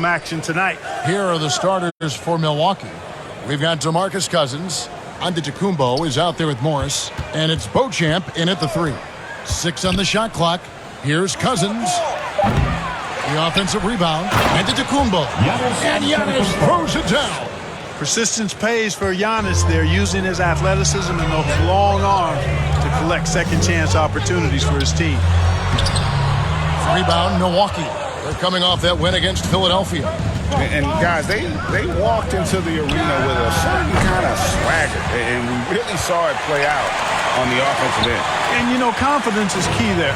some action tonight. Here are the starters for Milwaukee. We've got DeMarcus Cousins. Antetokounmpo is out there with Morris. And it's 2xChamp in at the 3. 6 on the shot clock. Here's Cousins. The offensive rebound. Antetokounmpo. And Giannis throws it down. Persistence pays for Giannis there, using his athleticism and those long arms to collect second chance opportunities for his team. Rebound, Milwaukee. They're coming off that win against Philadelphia. And guys, they walked into the arena with a certain kind of swagger, and we really saw it play out on the offensive end. And, you know, confidence is key there.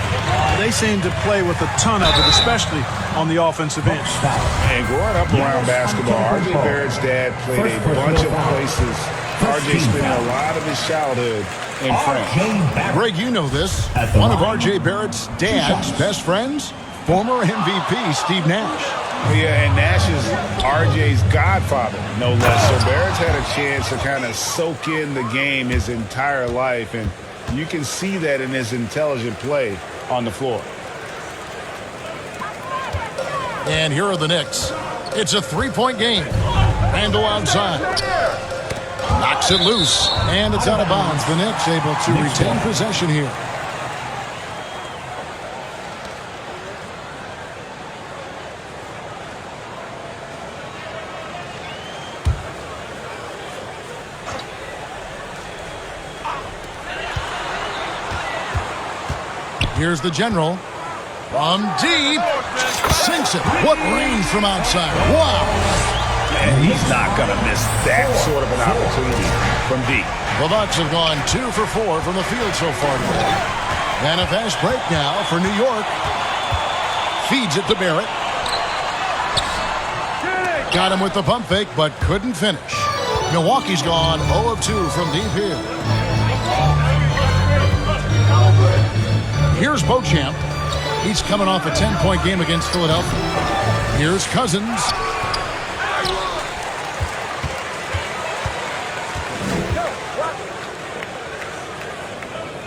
They seem to play with a ton of it, especially on the offensive end. And growing up around basketball, R.J. Barrett's dad played a bunch of places. R.J. spent a lot of his childhood in France. Greg, you know this. One of R.J. Barrett's dad's best friends, former MVP Steve Nash. Yeah, and Nash is R.J.'s godfather, no less. So Barrett's had a chance to kind of soak in the game his entire life, and you can see that in his intelligent play on the floor. And here are the Knicks. It's a 3-point game. Randall outside. Knocks it loose, and it's out of bounds. The Knicks able to retain possession here. Here's the general. From deep. Sinks it. What range from outside. Wow. And he's not going to miss that sort of an opportunity from deep. The Bucks have gone 2 for 4 from the field so far today. And a fast break now for New York. Feeds it to Barrett. Got him with the pump fake, but couldn't finish. Milwaukee's gone 0 of 2 from deep here. Here's 2xChamp. He's coming off a 10-point game against Philadelphia. Here's Cousins.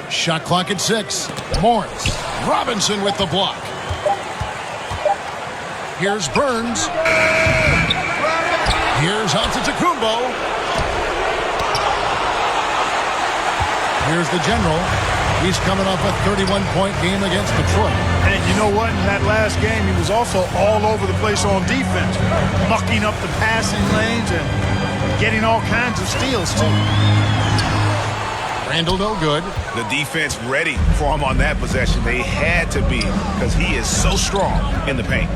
Shot clock at 6. Morris. Robinson with the block. Here's Burns. Here's Antetokounmpo. Here's the general. He's coming off a 31-point game against Detroit. And you know what? In that last game, he was also all over the place on defense, mucking up the passing lanes and getting all kinds of steals, too. Randall no good. The defense ready for him on that possession. They had to be, because he is so strong in the paint.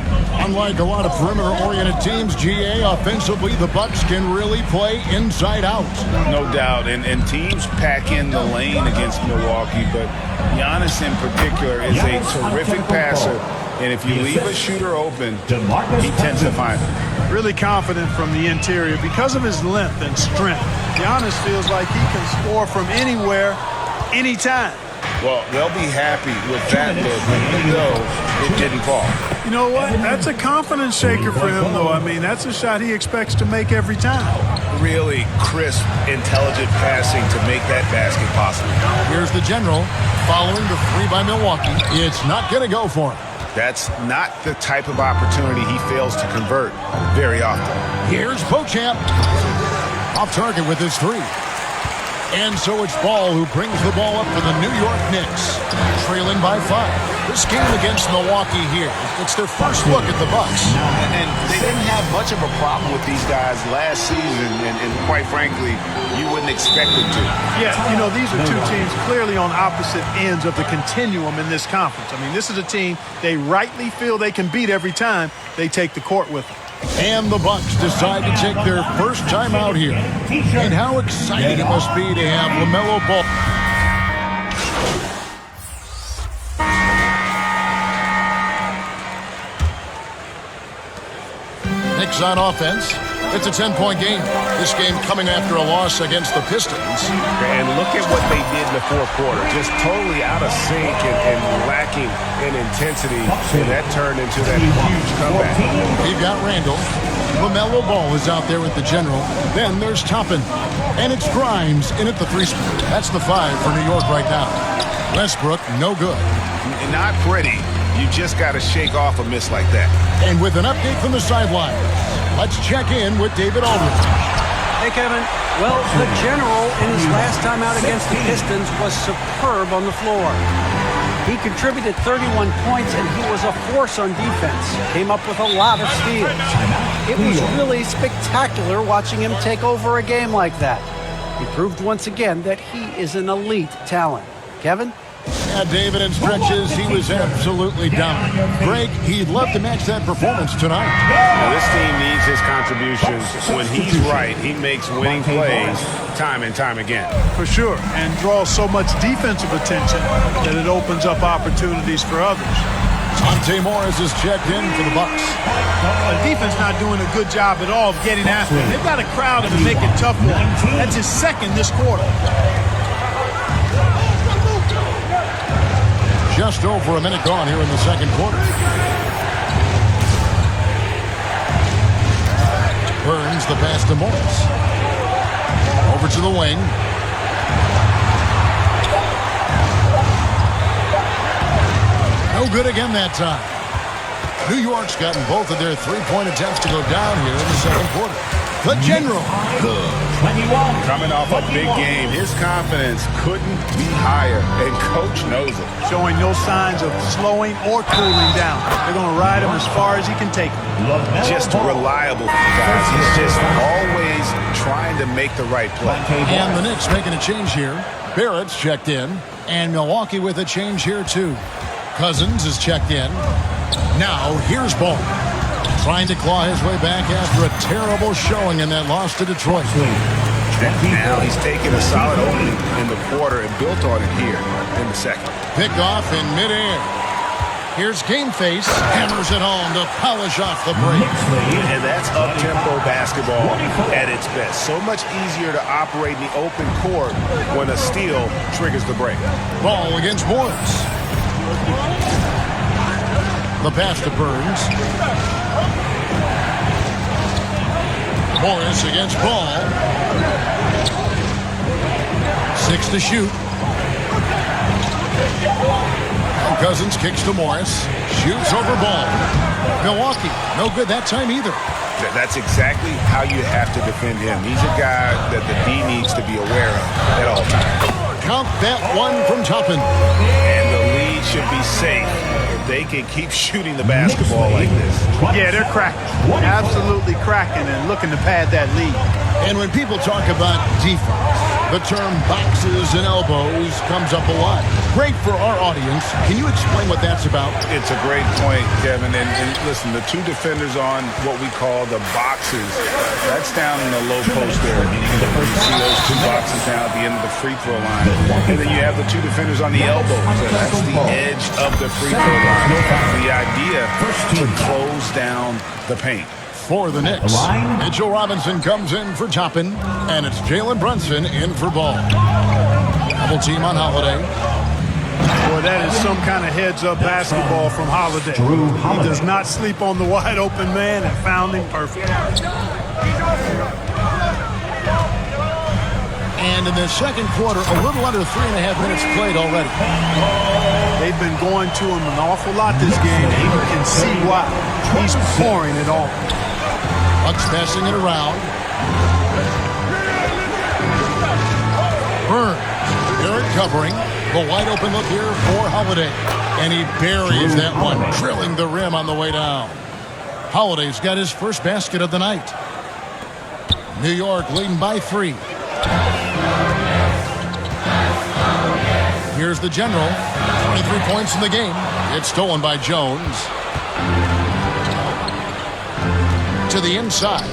Unlike a lot of perimeter-oriented teams, GA, offensively, the Bucks can really play inside out. No doubt, and teams pack in the lane against Milwaukee, but Giannis in particular is a terrific passer, and if you leave a shooter open, he tends to find it. Really confident from the interior because of his length and strength. Giannis feels like he can score from anywhere, anytime. Well, they'll be happy with that look, even though it didn't fall. You know what? That's a confidence shaker for him, though. I mean, that's a shot he expects to make every time. Really crisp, intelligent passing to make that basket possible. Here's the general. Following the 3 by Milwaukee. It's not going to go for him. That's not the type of opportunity he fails to convert very often. Here's 2xChamp. Off target with his 3. And so it's Ball who brings the ball up for the New York Knicks, trailing by 5. This game against Milwaukee here, it's their first look at the Bucks. And they didn't have much of a problem with these guys last season, and quite frankly, you wouldn't expect them to. Yeah, you know, these are two teams clearly on opposite ends of the continuum in this conference. I mean, this is a team they rightly feel they can beat every time they take the court with them. And the Bucks decide to take their first time out here. And how exciting it must be to have LaMelo Ball. Knicks on offense. It's a 10-point game. This game coming after a loss against the Pistons. And look at what they did in the fourth quarter. Just totally out of sync and lacking in intensity. And that turned into that huge comeback. You've got Randall. LaMelo Ball is out there with the general. Then there's Toppin. And it's Grimes in at the 3 spot. That's the 5 for New York right now. Westbrook, no good. Not pretty. You just got to shake off a miss like that. And with an update from the sidelines, let's check in with David Aldridge. Hey, Kevin. Well, the General in his last time out against the Pistons was superb on the floor. He contributed 31 points, and he was a force on defense. Came up with a lot of steals. It was really spectacular watching him take over a game like that. He proved once again that he is an elite talent. Kevin? Yeah, David, in stretches, he was absolutely dominant. Greg, he'd love to match that performance tonight. Now, this team needs his contributions. When he's right, he makes winning plays time and time again. For sure, and draws so much defensive attention that it opens up opportunities for others. Monte Morris is checked in for the Bucks. The defense not doing a good job at all of getting after him. They've got to crowd him and make it tough for him. That's his second this quarter. Just over a minute gone here in the second quarter. Burns the pass to Morris. Over to the wing. No good again that time. New York's gotten both of their three-point attempts to go down here in the second quarter. The General. Coming off a big game, his confidence couldn't be higher, and Coach knows it. Showing no signs of slowing or cooling down. They're going to ride him as far as he can take him. Just reliable, guys. He's just always trying to make the right play. And the Knicks making a change here. Barrett's checked in, and Milwaukee with a change here too. Cousins is checked in. Now here's Ball. Trying to claw his way back after a terrible showing in that loss to Detroit. Now he's taken a solid opening in the quarter and built on it here in the second. Picked off in midair. Here's Game Face. Hammers it home to polish off the break. And that's up-tempo basketball at its best. So much easier to operate in the open court when a steal triggers the break. Ball against Morris. The pass to Burns. Morris against Ball. 6 to shoot. And Cousins kicks to Morris. Shoots over Ball. Milwaukee, no good that time either. That's exactly how you have to defend him. He's a guy that the D needs to be aware of at all times. Count that one from Toppin. And the lead should be safe if they can keep shooting the basketball like this. Yeah, they're cracking. Absolutely cracking and looking to pad that lead. And when people talk about defense, the term boxes and elbows comes up a lot. Great for our audience. Can you explain what that's about? It's a great point, Kevin. And listen, the two defenders on what we call the boxes, that's down in the low post area. You see those two boxes down at the end of the free throw line. And then you have the two defenders on the elbows. And that's the edge of the free throw line. The idea to close down the paint. For the Knicks, Mitchell Robinson comes in for Toppin, and it's Jalen Brunson in for Ball. Double team on Holiday. Boy, that is some kind of heads-up basketball from Holiday. He does not sleep on the wide-open man and found him perfect. And in the second quarter, a little under 3.5 minutes played already. They've been going to him an awful lot this game, and you can see why. He's pouring it on. Bucks passing it around. Burns. Barrett covering. The wide open look here for Holiday. And he buries that one, drilling the rim on the way down. Holiday's got his first basket of the night. New York leading by 3. Here's the General. 23 points in the game. It's stolen by Jones. To the inside.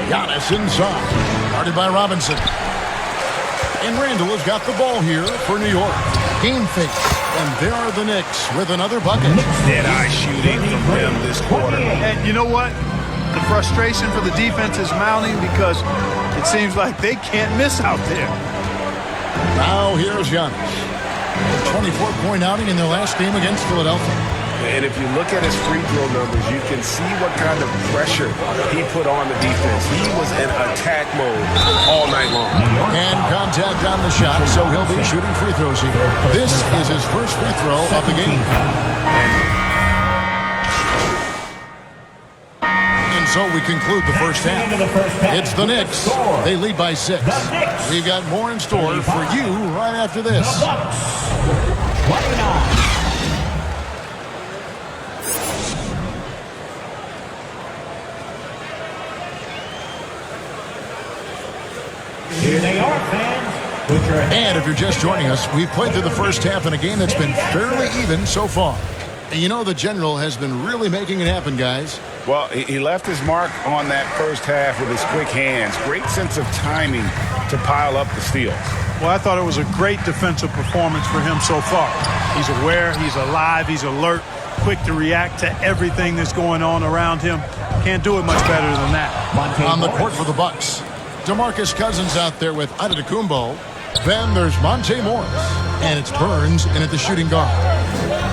Giannis inside. Guarded by Robinson. And Randall has got the ball here for New York. Game face. And there are the Knicks with another bucket. Dead-eye shooting from them this quarter. And you know what? The frustration for the defense is mounting because it seems like they can't miss out there. Now here's Giannis. A 24-point outing in their last game against Philadelphia. And if you look at his free throw numbers, you can see what kind of pressure he put on the defense. He was in attack mode all night long. And contact on the shot, so he'll be shooting free throws here. This is his first free throw of the game. And so we conclude the first half. It's the Knicks. They lead by 6. We've got more in store for you right after this. 29. Here they are, fans. Put your And if you're just joining us, we've played through the first half in a game that's been fairly even so far. And you know the General has been really making it happen, guys. Well, he left his mark on that first half with his quick hands. Great sense of timing to pile up the steals. Well, I thought it was a great defensive performance for him so far. He's aware, he's alive, he's alert, quick to react to everything that's going on around him. Can't do it much better than that. On the court for the Bucks, DeMarcus Cousins out there with Antetokounmpo. Then there's Monte Morris. And it's Burns in at the shooting guard.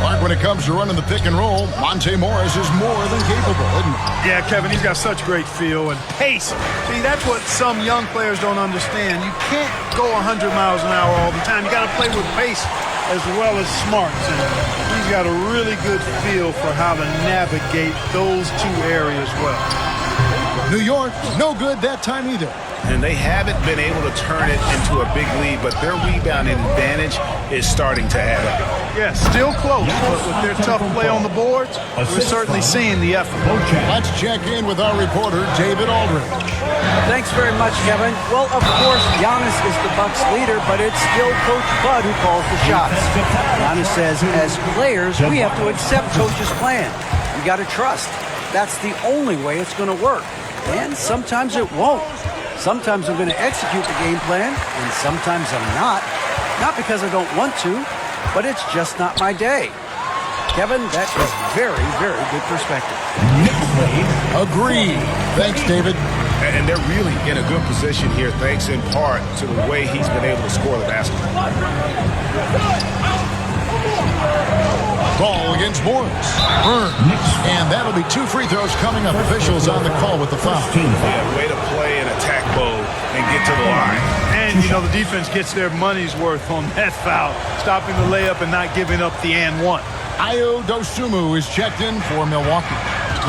Mark, when it comes to running the pick and roll, Monte Morris is more than capable, isn't he? Yeah, Kevin, he's got such great feel and pace. See, that's what some young players don't understand. You can't go 100 miles an hour all the time. You got to play with pace as well as smarts. And he's got a really good feel for how to navigate those two areas well. New York, no good that time either. And they haven't been able to turn it into a big lead, but their rebounding advantage is starting to add up. Yeah, still close, but with their tough play on the boards, we're certainly seeing the effort. Let's check in with our reporter, David Aldridge. Thanks very much, Kevin. Well, of course, Giannis is the Bucks leader, but it's still Coach Bud who calls the shots. Giannis says, as players, we have to accept Coach's plan. We got to trust. That's the only way it's going to work. And sometimes it won't. Sometimes I'm going to execute the game plan, and sometimes I'm not. Not because I don't want to, but it's just not my day. Kevin, that is very, very good perspective. Agreed. Thanks, David. And they're really in a good position here, thanks in part to the way he's been able to score the basketball. Ball against Morris. Burns. And that'll be 2 free throws coming up. Officials on the call with the foul. Yeah, way to play in attack mode and get to the line. And, you know, the defense gets their money's worth on that foul, stopping the layup and not giving up the and one. Ayo Dosunmu is checked in for Milwaukee.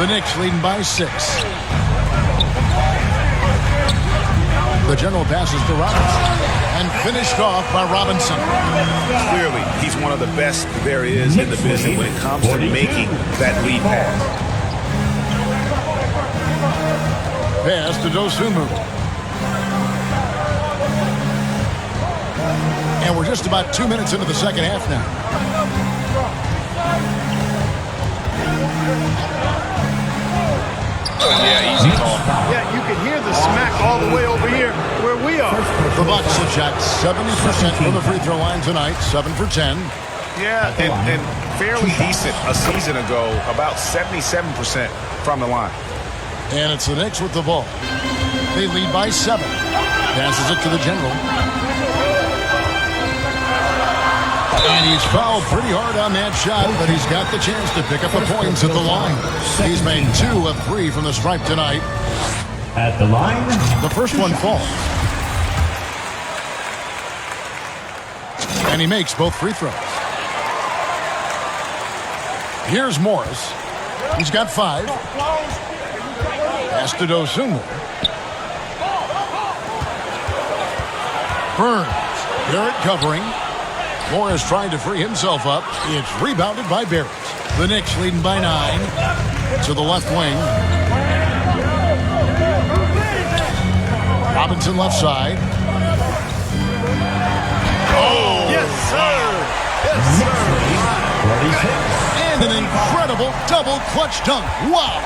The Knicks leading by 6. The General passes to Robinson. And finished off by Robinson. Clearly, he's one of the best there is in the business when it comes to making that lead pass. Pass to Dosunmu. And we're just about 2 minutes into the second half now. Yeah, easy call. Yeah, you can hear the smack all the way over here where we are. The Bucks have shot 70% from the free throw line tonight, 7 for 10. Yeah, and fairly decent a season ago, about 77% from the line. And it's the Knicks with the ball. They lead by 7. Passes it to the General. And he's fouled pretty hard on that shot, but he's got the chance to pick up the points at the line. He's made 2 of 3 from the stripe tonight. At the line, the first one falls. And he makes both free throws. Here's Morris. He's got 5. Pass to Dosunmu. Burns. Barrett covering. Morris trying to free himself up. It's rebounded by Barrett. The Knicks leading by 9. To the left wing. Robinson left side. Oh! Yes, sir! Yes, sir! And an incredible double clutch dunk. Wow!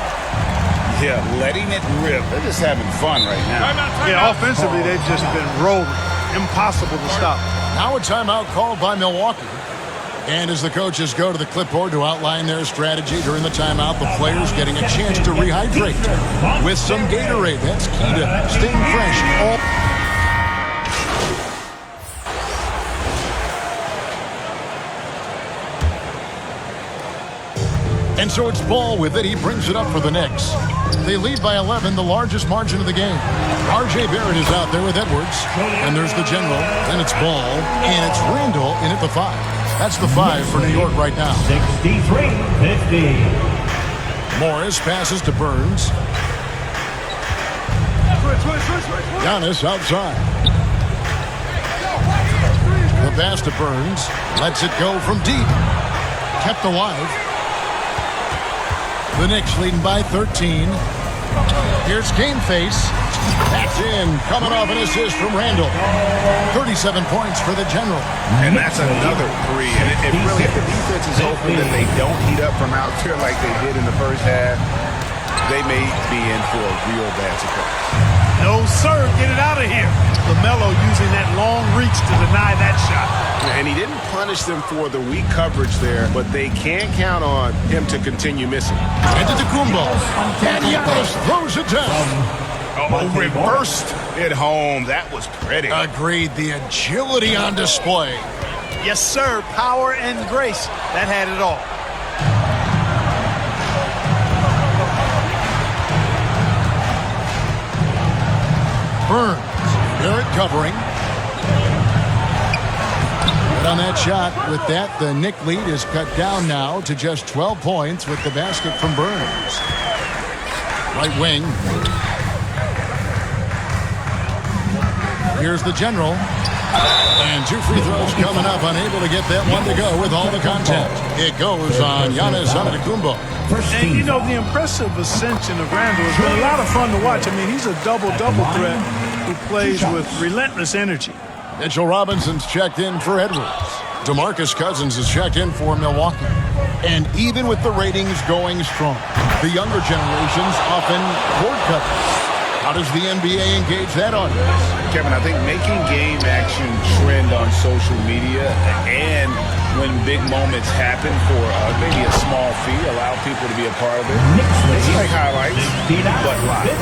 Yeah, letting it rip. They're just having fun right now. Yeah, offensively, they've just been rolling. Impossible to stop. Now a timeout called by Milwaukee. And as the coaches go to the clipboard to outline their strategy during the timeout, the players getting a chance to rehydrate with some Gatorade. That's key to staying fresh all. And so it's Ball with it. He brings it up for the Knicks. They lead by 11, the largest margin of the game. R.J. Barrett is out there with Edwards. And there's the general. Then it's Ball. And it's Randall in at the 5. That's the 5 for New York right now. 63-50. Morris passes to Burns. Giannis outside. The pass to Burns. Lets it go from deep. Kept alive. The Knicks leading by 13. Here's Game Face. That's in. Coming off an assist from Randall. 37 points for the general. And that's another 3. And it really, if the defense is open and they don't heat up from out there like they did in the first half, they may be in for a real bad surprise. No, sir. Get it out of here. LaMelo using that long reach to deny that shot. And he didn't punish them for the weak coverage there, but they can't count on him to continue missing. Into the Kumbo. And Giannis throws it down. Oh, reversed it home. That was pretty. Agreed. The agility on display. Yes, sir. Power and grace. That had it all. Burns. Barrett covering. But on that shot, with that, the Knick lead is cut down now to just 12 points with the basket from Burns. Right wing. Here's the general. And 2 free throws coming up, unable to get that one to go with all the contact. It goes on Giannis Antetokounmpo. And, you know, the impressive ascension of Randall has been a lot of fun to watch. I mean, he's a double-double threat who plays with relentless energy. Mitchell Robinson's checked in for Edwards. DeMarcus Cousins is checked in for Milwaukee. And even with the ratings going strong, the younger generations often cord cutters. How does the NBA engage that audience? Kevin, I think making game action trend on social media and when big moments happen for maybe a small fee, allow people to be a part of it. It's like highlights, but live.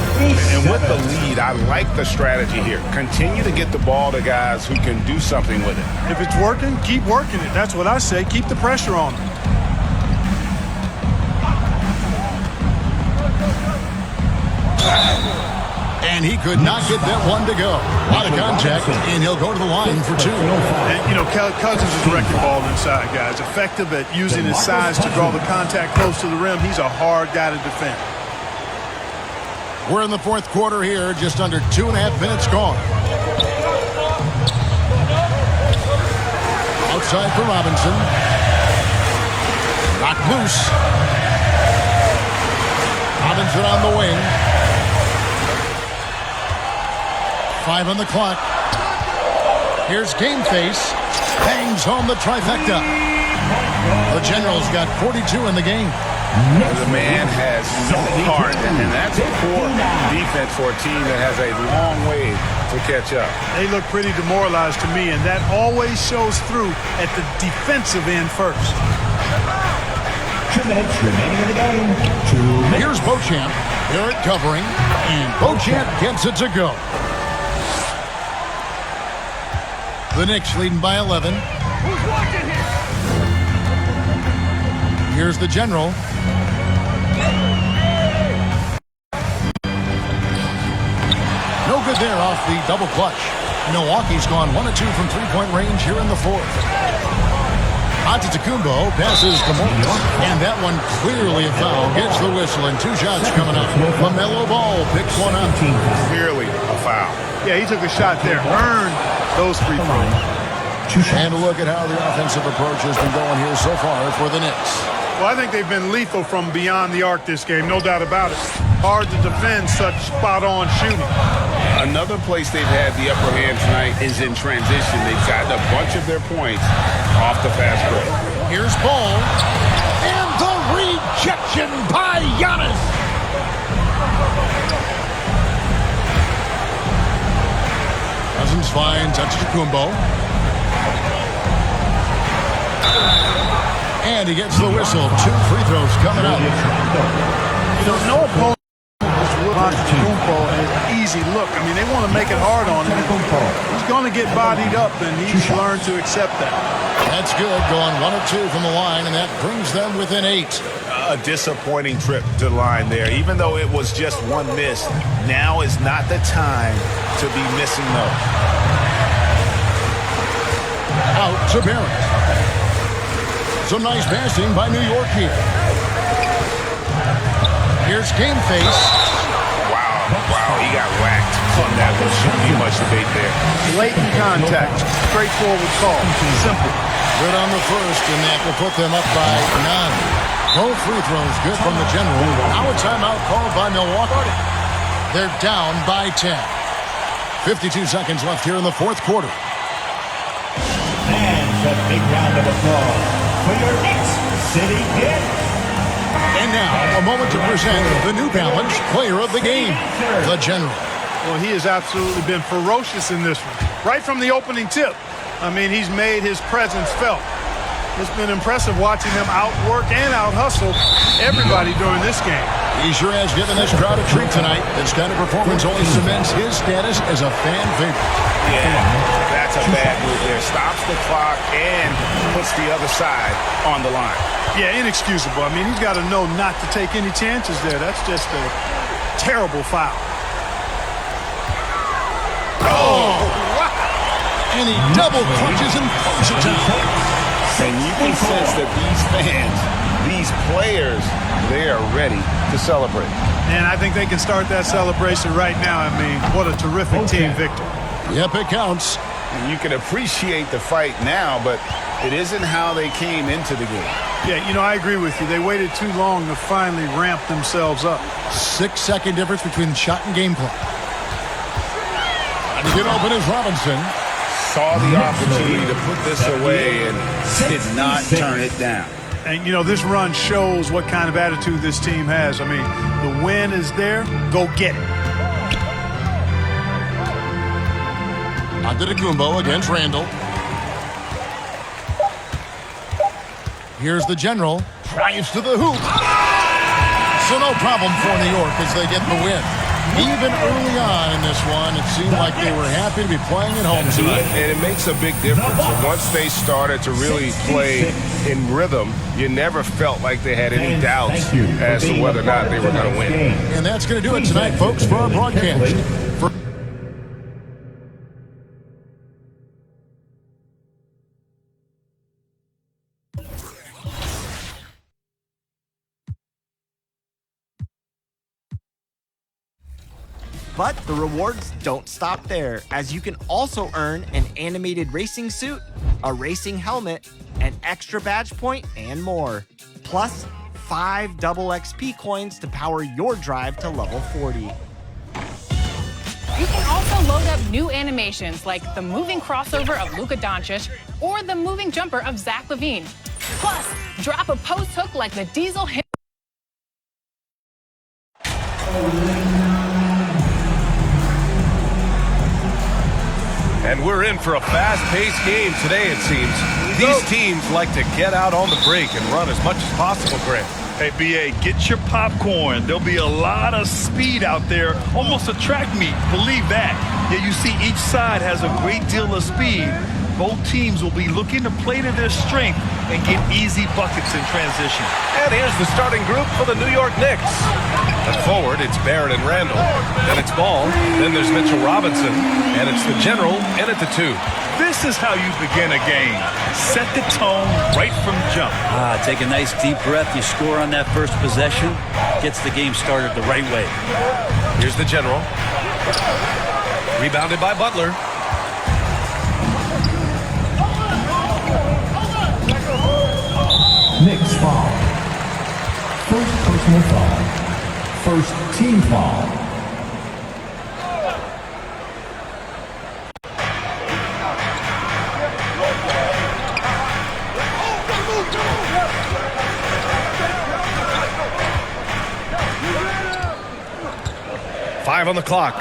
And with the lead, I like the strategy here. Continue to get the ball to guys who can do something with it. If it's working, keep working it. That's what I say. Keep the pressure on them. And he could not get that one to go. A lot of contact, and he'll go to the line for 2. And, you know, Cousins is wrecking ball inside, guys. Effective at using his size to draw the contact close to the rim. He's a hard guy to defend. We're in the 4th quarter here, just under 2.5 minutes gone. Outside for Robinson. Knocked loose. Robinson on the wing. 5 on the clock. Here's Game Face. Bangs home the trifecta. The general's got 42 in the game. The man has no heart, and that's a poor defense for a team that has a long way to catch up. They look pretty demoralized to me, and that always shows through at the defensive end first. 2 minutes remaining in the game. 2 minutes. Here's Beauchamp. Barrett covering, and Beauchamp gets it to go. The Knicks leading by 11. Here's the general. No good there off the double clutch. Milwaukee's gone 1 of 2 from three-point range here in the 4th. Antetokounmpo passes to Morris. And that one clearly a foul. Gets the whistle and 2 shots coming up. LaMelo Ball picks one up. Clearly a foul. Yeah, he took a shot there. Earned those free throws. And a look at how the offensive approach has been going here so far for the Knicks. Well, I think they've been lethal from beyond the arc this game, no doubt about it. Hard to defend such spot-on shooting. Another place they've had the upper hand tonight is in transition. They've gotten a bunch of their points off the fast break. Here's Ball. And the rejection by Giannis. Cousins finds Antetokounmpo. And he gets the whistle. 2 free throws coming up. You know, no opponent is Antetokounmpo an easy look. I mean, they want to make it hard on him. He's going to get bodied up, and he's learned to accept that. That's good. Going 1 of 2 from the line, and that brings them within 8. a disappointing trip to the line there. Even though it was just one miss, now is not the time to be missing those. Out to Barrett. Some nice passing by New York here. Here's Game Face. Wow, he got whacked on that one. Shouldn't be much debate there. Blatant contact. Straightforward call. Simple. Good on the first, and that will put them up by 9. Both free throws good from the general. Now a timeout called by Milwaukee. They're down by 10. 52 seconds left here in the fourth quarter. And a big round of applause for your Knicks City Kid. And now, a moment to present the New Balance Player of the Game, the General. Well, he has absolutely been ferocious in this one. Right from the opening tip. I mean, he's made his presence felt. It's been impressive watching him outwork and out-hustle everybody during this game. He sure has given this crowd a treat tonight. This kind of performance only cements his status as a fan favorite. Yeah, that's a bad move there. Stops the clock and puts the other side on the line. Yeah, inexcusable. I mean, he's got to know not to take any chances there. That's just a terrible foul. Oh! And he double clutches and throws it down. And you can sense that these fans, these players, they are ready to celebrate. And I think they can start that celebration right now. I mean, what a terrific team victory. Yep, it counts. And you can appreciate the fight now, but it isn't how they came into the game. Yeah, you know, I agree with you. They waited too long to finally ramp themselves up. 6-second difference between shot and game clock. To get open is Robinson. Saw the opportunity to put this away and did not turn it down. And, you know, this run shows what kind of attitude this team has. I mean, the win is there. Go get it. Antetokounmpo against Randall. Here's the general. Drives to the hoop. So no problem for New York as they get the win. Even early on in this one, it seemed like they were happy to be playing at home tonight. And it makes a big difference. And once they started to really play in rhythm, you never felt like they had any doubts as to whether or not they were going to win. And that's going to do it tonight, folks, for our broadcast. But the rewards don't stop there, as you can also earn an animated racing suit, a racing helmet, an extra badge point, and more. Plus, 5 double XP coins to power your drive to level 40. You can also load up new animations like the moving crossover of Luka Doncic or the moving jumper of Zach LaVine. Plus, drop a post hook like the Diesel hit. And we're in for a fast-paced game today, it seems. These teams like to get out on the break and run as much as possible, Grant. Hey, B.A., get your popcorn. There'll be a lot of speed out there, almost a track meet. Believe that. Yeah, you see each side has a great deal of speed. Both teams will be looking to play to their strength and get easy buckets in transition. And here's the starting group for the New York Knicks. And forward, it's Barrett and Randall. Then it's Ball. Then there's Mitchell Robinson. And it's the general in at the 2. This is how you begin a game. Set the tone right from jump. Take a nice deep breath. You score on that first possession. Gets the game started the right way. Here's the general. Rebounded by Butler. Knicks foul. First personal foul. First team foul. Five on the clock.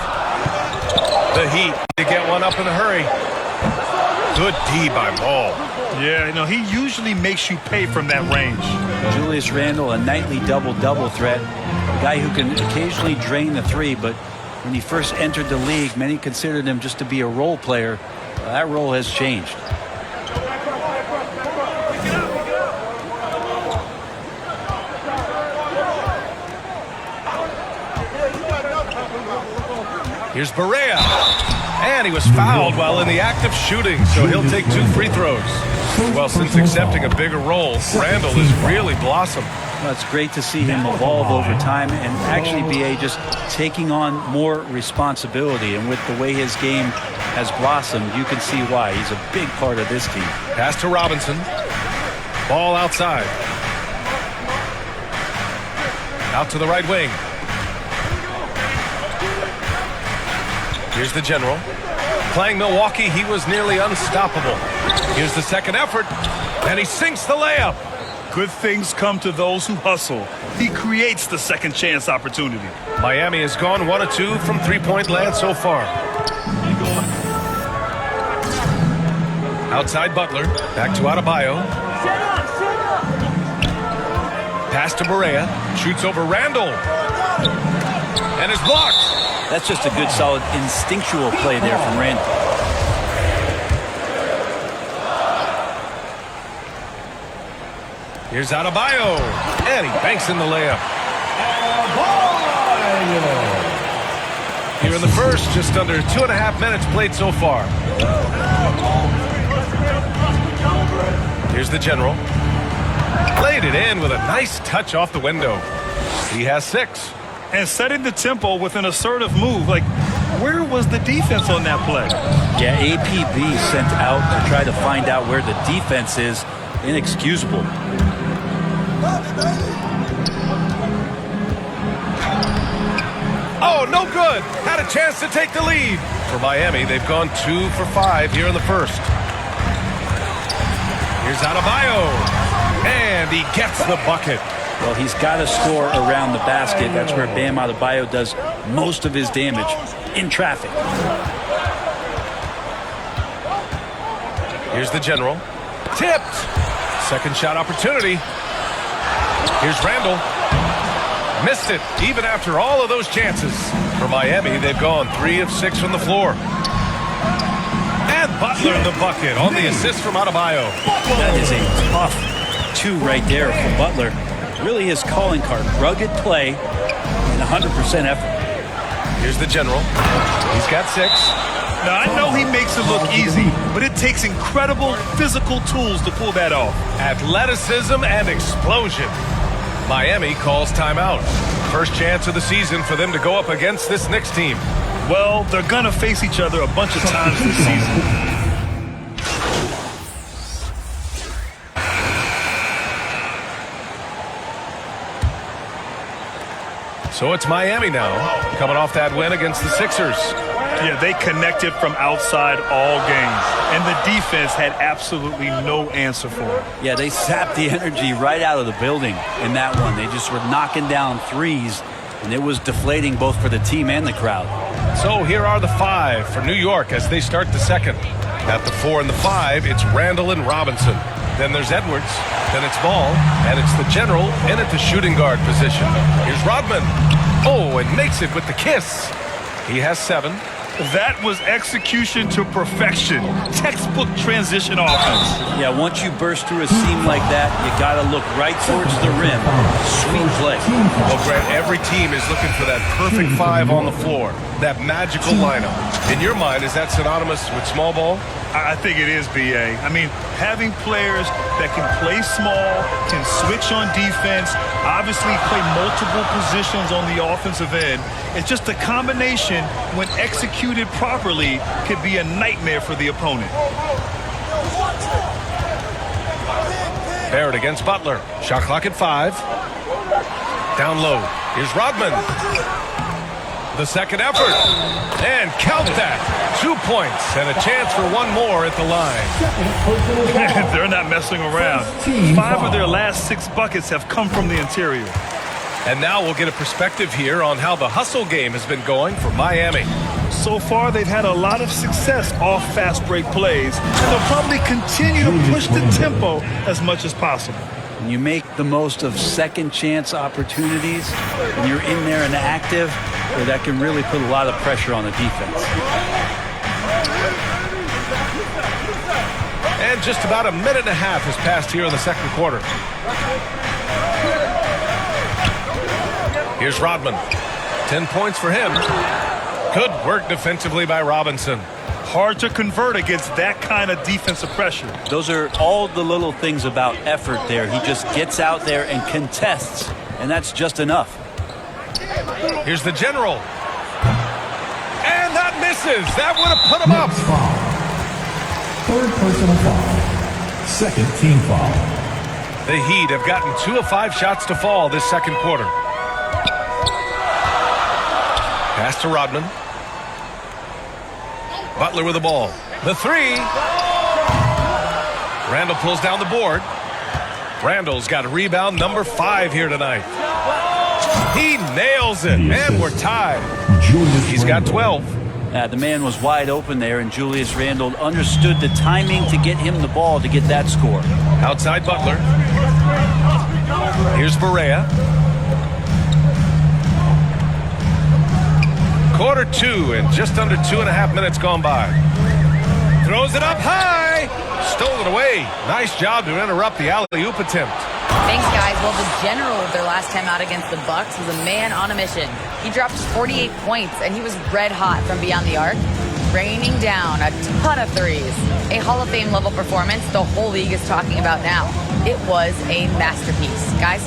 The Heat to get one up in a hurry. Good D by Ball. Yeah, you know, he usually makes you pay from that range. Julius Randle, a nightly double-double threat. A guy who can occasionally drain the 3, but when he first entered the league, many considered him just to be a role player. That role has changed. Here's Barea. And he was fouled while in the act of shooting, so he'll take 2 free throws. Well, since accepting a bigger role, Randall has really blossomed. Well, it's great to see him evolve over time and actually be just taking on more responsibility. And with the way his game has blossomed, you can see why. He's a big part of this team. Pass to Robinson. Ball outside. Out to the right wing. Here's the general. Playing Milwaukee, he was nearly unstoppable. Here's the second effort, and he sinks the layup. Good things come to those who hustle. He creates the second chance opportunity. Miami has gone 1 of 2 from three-point land so far. Outside Butler, back to Adebayo. Pass to Barea, shoots over Randall, and is blocked. That's just a good, solid, instinctual play there from Randall. Here's Adebayo, and he banks in the layup. Here in the first, just under 2.5 minutes played so far. Here's the general. Played it in with a nice touch off the window. He has 6. And setting the tempo with an assertive move. Like, where was the defense on that play? Yeah, APB sent out to try to find out where the defense is. Inexcusable. Oh, no good. Had a chance to take the lead. For Miami, they've gone 2 for 5 here in the first. Here's Adebayo. And he gets the bucket. Well, he's got to score around the basket. That's where Bam Adebayo does most of his damage, in traffic. Here's the general. Tipped. Second shot opportunity. Here's Randall. Missed it, even after all of those chances. For Miami, they've gone 3 of 6 from the floor. And Butler in the bucket on the assist from Adebayo. That is a tough 2 right there for Butler. Really his calling card. Rugged play and 100% effort. Here's the general. He's got 6. Now, I know he makes it look easy, but it takes incredible physical tools to pull that off. Athleticism and explosion. Miami calls timeout. First chance of the season for them to go up against this Knicks team. Well, they're going to face each other a bunch of times this season. So it's Miami now, coming off that win against the Sixers. Yeah, they connected from outside all games, and the defense had absolutely no answer for it. Yeah, they sapped the energy right out of the building in that one. They just were knocking down threes, and it was deflating both for the team and the crowd. So here are the 5 for New York as they start the second. At the 4 and the 5, it's Randall and Robinson. Then there's Edwards. Then it's Ball. And it's the general in at the shooting guard position. Here's Rodman. Oh, and makes it with the kiss. He has 7. That was execution to perfection. Textbook transition offense. Yeah, once you burst through a seam like that, you got to look right towards the rim. Sweet play. Well, Grant, every team is looking for that perfect 5 on the floor. That magical lineup. In your mind, is that synonymous with small ball? I think it is, B.A. I mean, having players that can play small, can switch on defense, obviously play multiple positions on the offensive end. It's just a combination, when executed properly, could be a nightmare for the opponent. Barrett against Butler. Shot clock at 5. Down low. Here's Rodman. The second effort. And count that. 2 points and a chance for one more at the line. They're not messing around. 5 of their last 6 buckets have come from the interior. And now we'll get a perspective here on how the hustle game has been going for Miami. So far, they've had a lot of success off fast break plays, and they'll probably continue to push the tempo as much as possible. When you make the most of second chance opportunities, when you're in there and active, that can really put a lot of pressure on the defense. And just about a minute and a half has passed here in the second quarter. Here's Rodman. 10 points for him. Good work defensively by Robinson. Hard to convert against that kind of defensive pressure. Those are all the little things about effort there. He just gets out there and contests, and that's just enough. Here's the general. And that misses. That would have put him up. Foul. Third personal foul. Second team foul. The Heat have gotten 2 of 5 shots to fall this second quarter. Pass to Rodman. Butler with the ball. The three. Randall pulls down the board. Randall's got rebound number 5 here tonight. He nails it, and we're tied. He's got 12. The man was wide open there, and Julius Randle understood the timing to get him the ball to get that score. Outside Butler. Here's Barea. Quarter 2 and just under 2.5 minutes gone by. Throws it up high. Stolen away. Nice job to interrupt the alley-oop attempt. Thanks, guys. Well, the general of their last time out against the Bucks was a man on a mission. He dropped 48 points, and he was red hot from beyond the arc, raining down a ton of threes. A Hall of Fame level performance the whole league is talking about now. It was a masterpiece. Guys?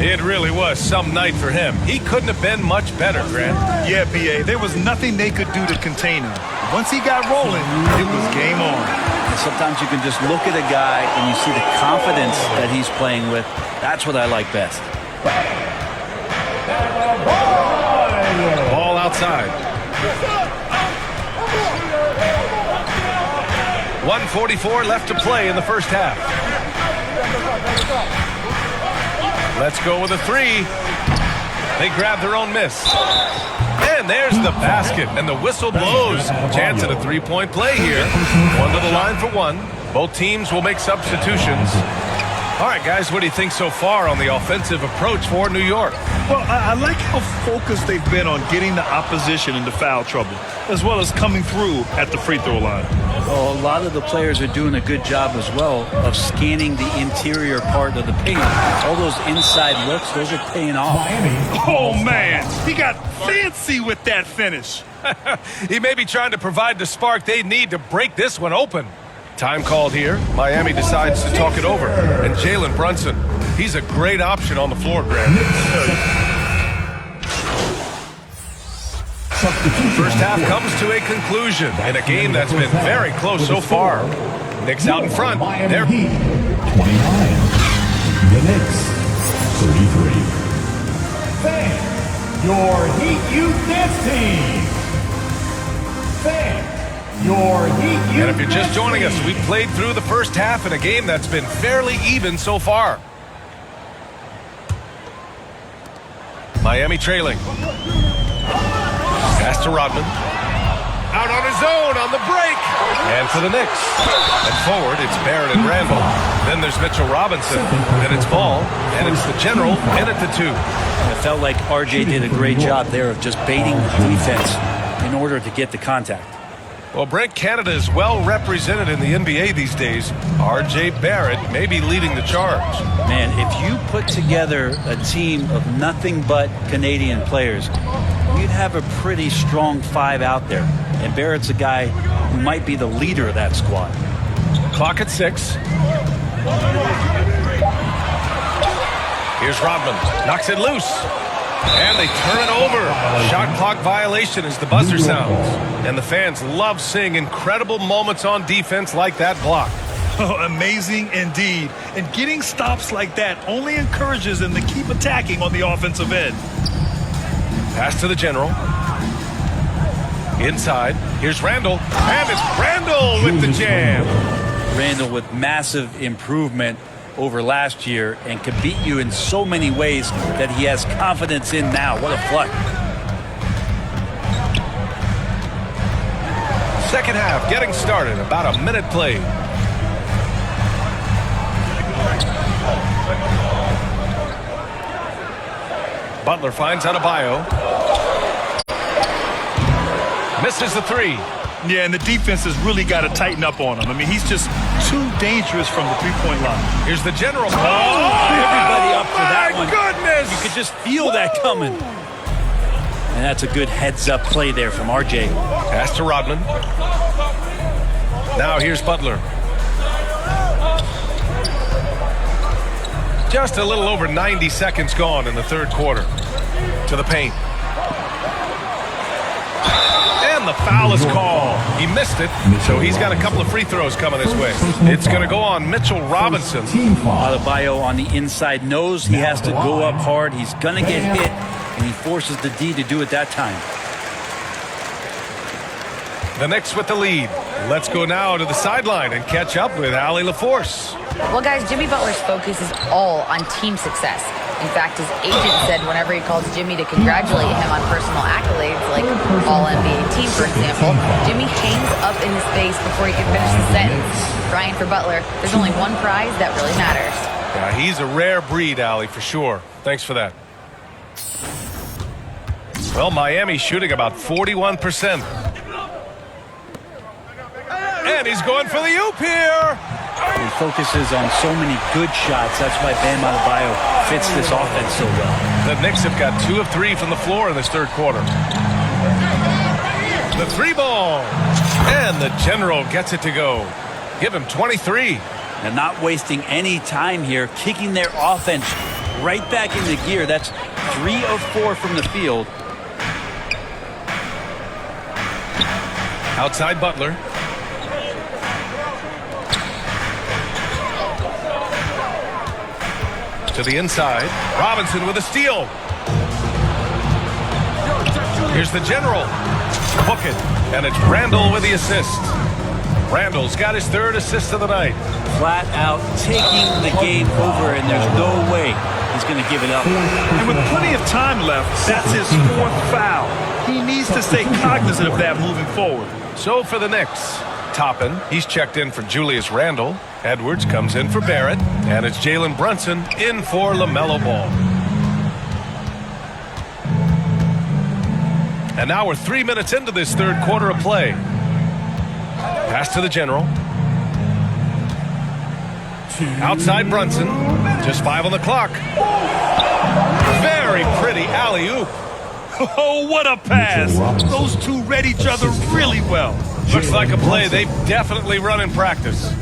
It really was some night for him. He couldn't have been much better, Grant. Yeah, B.A. There was nothing they could do to contain him. Once he got rolling, it was game on. And sometimes you can just look at a guy and you see the confidence that he's playing with. That's what I like best. Ball outside. 1:44 left to play in the first half. Let's go with a three. They grab their own miss. And there's the basket, and the whistle blows. Chance at a three-point play here. One to the line for one. Both teams will make substitutions. All right, guys, what do you think so far on the offensive approach for New York? Well, I like how focused they've been on getting the opposition into foul trouble, as well as coming through at the free throw line. Well, a lot of the players are doing a good job as well of scanning the interior part of the paint. All those inside looks, those are paying off. Oh, man, he got fancy with that finish. He may be trying to provide the spark they need to break this one open. Time called here. Miami decides to talk it over. And Jalen Brunson, he's a great option on the floor, Grant. First half comes to a conclusion in a game that's been very close so far. Knicks out in front. They're 29. The Knicks, 33. Fan, your Heat Youth Dance Team. Fan, your Heat Youth. And if you're just joining us, we played through the first half in a game that's been fairly even so far. Miami trailing. Pass to Rodman. Out on his own on the break. And for the Knicks. And forward, it's Barrett and Randall. Then there's Mitchell Robinson. Then it's Ball. And it's the general in at the 2. It felt like RJ did a great job there of just baiting the defense in order to get the contact. Well, Brent, Canada is well represented in the NBA these days. R.J. Barrett may be leading the charge. Man, if you put together a team of nothing but Canadian players, you'd have a pretty strong 5 out there. And Barrett's a guy who might be the leader of that squad. Clock at 6. Here's Rodman. Knocks it loose. And they turn it over. Shot clock violation as the buzzer sounds. And the fans love seeing incredible moments on defense like that block. Oh, amazing indeed. And getting stops like that only encourages them to keep attacking on the offensive end. Pass to the general. Inside. Here's Randall. And it's Randall with the jam. Randall with massive improvement over last year and can beat you in so many ways that he has confidence in now. What a flush. Second half getting started. About a minute played. Butler finds Adebayo. Misses the 3. Yeah, and the defense has really got to tighten up on him. I mean, he's just too dangerous from the three-point line. Here's the general. Everybody up for that one. Goodness! You could just feel that coming. And that's a good heads-up play there from RJ. Pass to Rodman. Now here's Butler. Just a little over 90 seconds gone in the third quarter. To the paint. And the foul is called. He missed it, so he's got a couple of free throws coming his way. It's going to go on Mitchell Robinson. Adebayo on the inside knows he has to go up hard. He's going to get hit, and he forces the D to do it that time. The Knicks with the lead. Let's go now to the sideline and catch up with Allie LaForce. Well, guys, Jimmy Butler's focus is all on team success. In fact, his agent said whenever he calls Jimmy to congratulate him on personal accolades, like All-NBA team, for example, Jimmy hangs up in his face before he can finish the sentence. Crying for Butler, there's only one prize that really matters. Yeah, he's a rare breed, Allie, for sure. Thanks for that. Well, Miami shooting about 41%. And he's going for the oop here. He focuses on so many good shots. That's why Bam Adebayo fits this offense so well. The Knicks have got 2 of 3 from the floor in this third quarter. The 3 ball. And the General gets it to go. Give him 23. And not wasting any time here, kicking their offense right back into gear. That's 3 of 4 from the field. Outside Butler. To the inside. Robinson with a steal. Here's the General. Hook it. And it's Randall with the assist. Randall's got his 3rd assist of the night. Flat out taking the game over, and there's no way he's going to give it up. And with plenty of time left, that's his 4th foul. He needs to stay cognizant of that moving forward. So for the Knicks, Toppin, he's checked in for Julius Randle. Edwards comes in for Barrett. And it's Jalen Brunson in for LaMelo Ball. And now we're 3 minutes into this third quarter of play. Pass to the General. Outside Brunson. Just 5 on the clock. Very pretty alley-oop. Oh, what a pass. Those two read each other really well. Looks like a play they've definitely run in practice.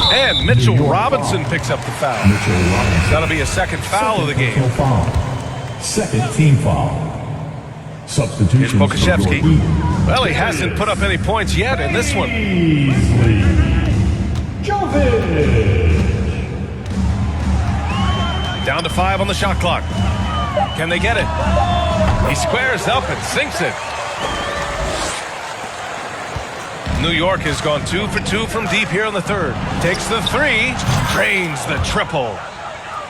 And Mitchell Robinson picks up the foul. That'll be a 2nd foul of the game. 2nd team foul. Substitution. Here's Pokusevski. Well, he hasn't put up any points yet in this one. Down to 5 on the shot clock. Can they get it? He squares up and sinks it. New York has gone 2 for 2 from deep here in the third. Takes the 3, drains the triple.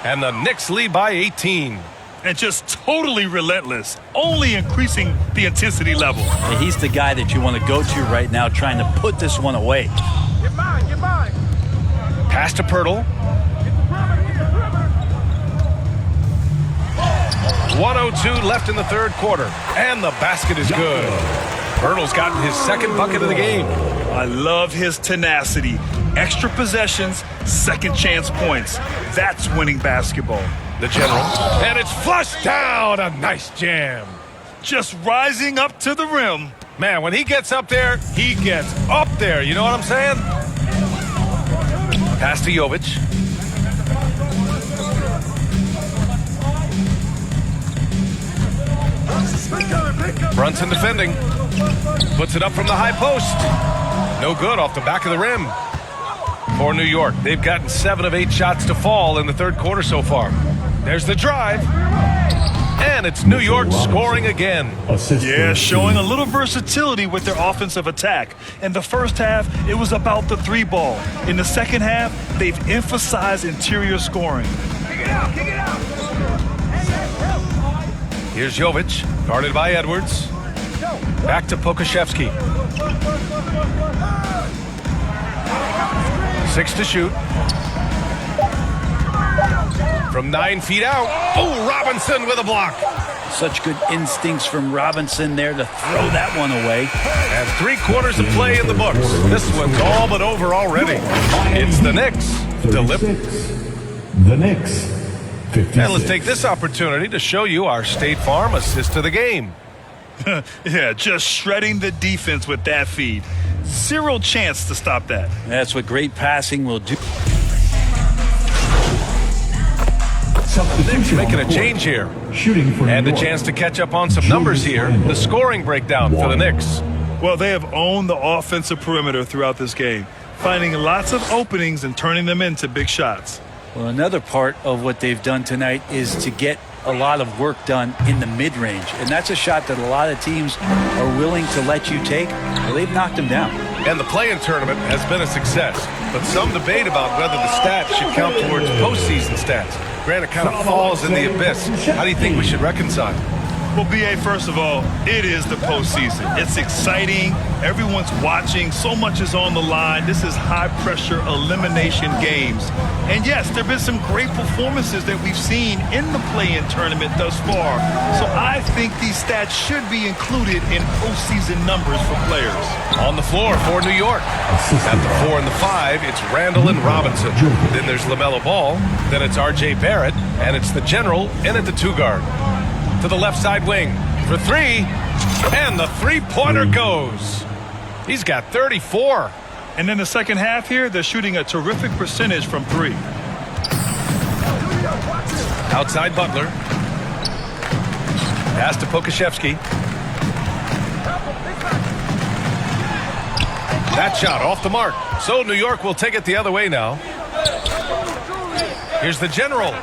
And the Knicks lead by 18. And just totally relentless, only increasing the intensity level. And he's the guy that you want to go to right now, trying to put this one away. Get mine. Pass to Pirtle. 1:02 left in the third quarter. And the basket is good. Pirtle's gotten his 2nd bucket of the game. I love his tenacity. Extra possessions, 2nd chance points. That's winning basketball. The General. And it's flushed down. A nice jam. Just rising up to the rim. Man, when he gets up there, he gets up there. You know what I'm saying? Pass to Jovic. Brunson defending. Puts it up from the high post. No good off the back of the rim. For New York, they've gotten 7 of 8 shots to fall in the third quarter so far. There's the drive. And it's New York scoring again. Yeah, showing a little versatility with their offensive attack. In the first half, it was about the 3 ball. In the second half, they've emphasized interior scoring. Kick it out. Here's Jovic, guarded by Edwards. Back to Pokusevski. 6 to shoot. From 9 feet out. Oh, Robinson with a block. Such good instincts from Robinson there to throw that one away. And 3 quarters of play in the books. This one's all but over already. It's the Knicks. The Knicks 56. And let's take this opportunity to show you our State Farm assist to the game. Yeah, just shredding the defense with that feed. Zero chance to stop that. That's what great passing will do. Knicks making a change here. Shooting for And New a York. chance to catch up on some numbers here. The scoring breakdown for the Knicks. Well, they have owned the offensive perimeter throughout this game, finding lots of openings and turning them into big shots. Well, another part of what they've done tonight is to get a lot of work done in the mid-range. And that's a shot that a lot of teams are willing to let you take. Well, they've knocked them down. And the play-in tournament has been a success, but some debate about whether the stats should count towards postseason stats. Granted, kind of falls in the abyss. How do you think we should reconcile? Well, B.A., first of all, it is the postseason. It's exciting. Everyone's watching. So much is on the line. This is high-pressure elimination games. And, yes, there have been some great performances that we've seen in the play-in tournament thus far. So I think these stats should be included in postseason numbers for players. On the floor for New York. At the 4 and the 5, it's Randall and Robinson. Then there's LaMelo Ball. Then it's R.J. Barrett. And it's the General in at the 2 guard. To the left side wing for 3, and the three-pointer goes. He's got 34. And in the second half here, they're shooting a terrific percentage from 3. Outside Butler. Pass to Pokashevsky. That shot off the mark. So New York will take it the other way now. Here's the General.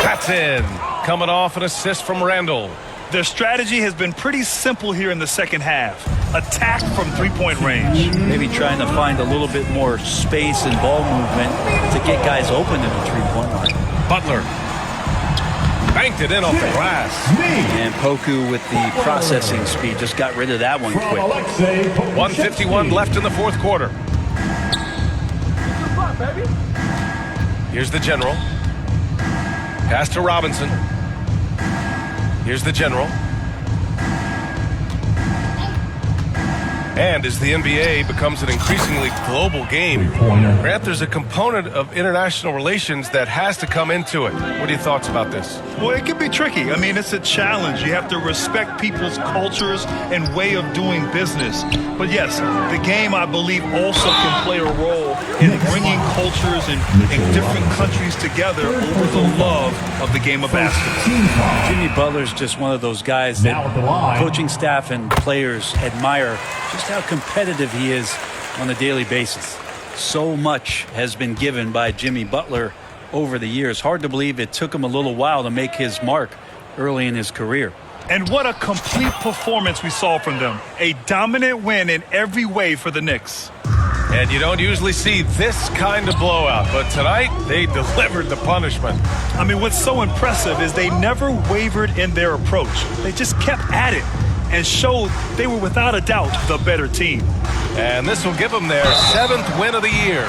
That's in. Coming off an assist from Randall. Their strategy has been pretty simple here in the second half. Attack from three-point range. Maybe trying to find a little bit more space and ball movement to get guys open in the three-point line. Butler. Banked it in off the glass. And Poku with the processing speed just got rid of that one quick. 1:51 left in the fourth quarter. Here's the General. Pass to Robinson. Here's the General. And as the NBA becomes an increasingly global game, Grant, there's a component of international relations that has to come into it. What are your thoughts about this? Well, it can be tricky. I mean, it's a challenge. You have to respect people's cultures and way of doing business. But yes, the game, I believe, also can play a role in bringing cultures and different countries together over the love of the game of basketball. Jimmy Butler's just one of those guys that coaching staff and players admire just how competitive he is on a daily basis. So much has been given by Jimmy Butler over the years. Hard to believe it took him a little while to make his mark early in his career. And what a complete performance we saw from them. A dominant win in every way for the Knicks. And you don't usually see this kind of blowout, but tonight they delivered the punishment. I mean, what's so impressive is they never wavered in their approach. They just kept at it and showed they were without a doubt the better team. And this will give them their 7th win of the year.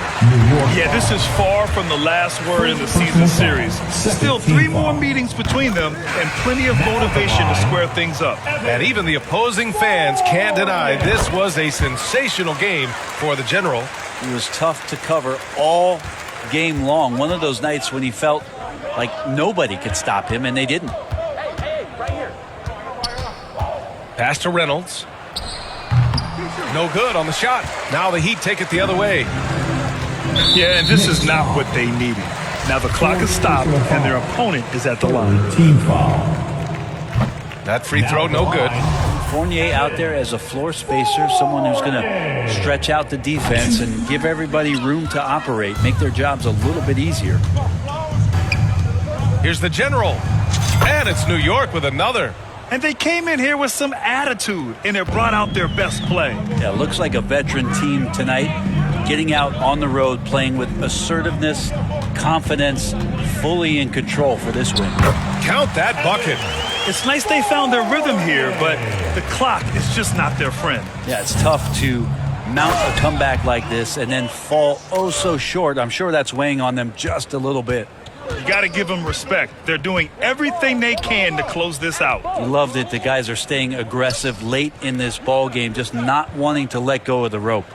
Yeah, this is far from the last word in the season series. Still 3 more meetings between them and plenty of motivation to square things up. And even the opposing fans can't deny this was a sensational game for the General. He was tough to cover all game long. One of those nights when he felt like nobody could stop him, and they didn't. Pass to Reynolds. No good on the shot. Now the Heat take it the other way. Yeah, and this is not what they needed. Now the clock is stopped and their opponent is at the line. Team foul. That free throw, no good. Fournier out there as a floor spacer, someone who's going to stretch out the defense and give everybody room to operate, make their jobs a little bit easier. Here's the General. And it's New York with another. And they came in here with some attitude, and it brought out their best play. Yeah, looks like a veteran team tonight, getting out on the road, playing with assertiveness, confidence, fully in control for this win. Count that bucket. It's nice they found their rhythm here, but the clock is just not their friend. Yeah, it's tough to mount a comeback like this and then fall oh so short. I'm sure that's weighing on them just a little bit. You got to give them respect. They're doing everything they can to close this out. Loved it. The guys are staying aggressive late in this ball game, just not wanting to let go of the rope.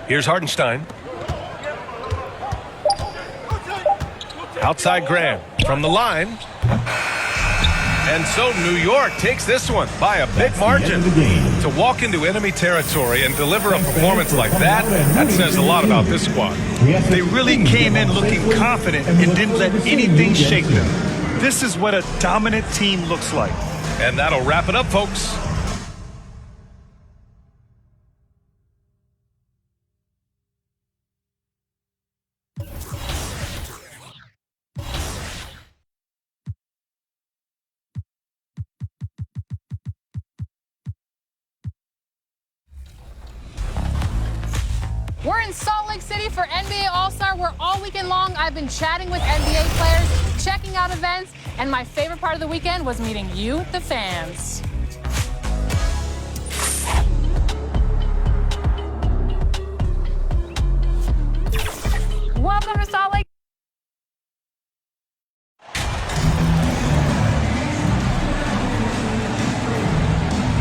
Here's Hartenstein. Outside Graham from the line. And so New York takes this one by a big margin. To walk into enemy territory and deliver a performance like that, that says a lot about this squad. They really came in looking confident and didn't let anything shake them. This is what a dominant team looks like. And that'll wrap it up, folks. We're in Salt Lake City for NBA All-Star, where all weekend long I've been chatting with NBA players, checking out events, and my favorite part of the weekend was meeting you, the fans. Welcome to Salt Lake.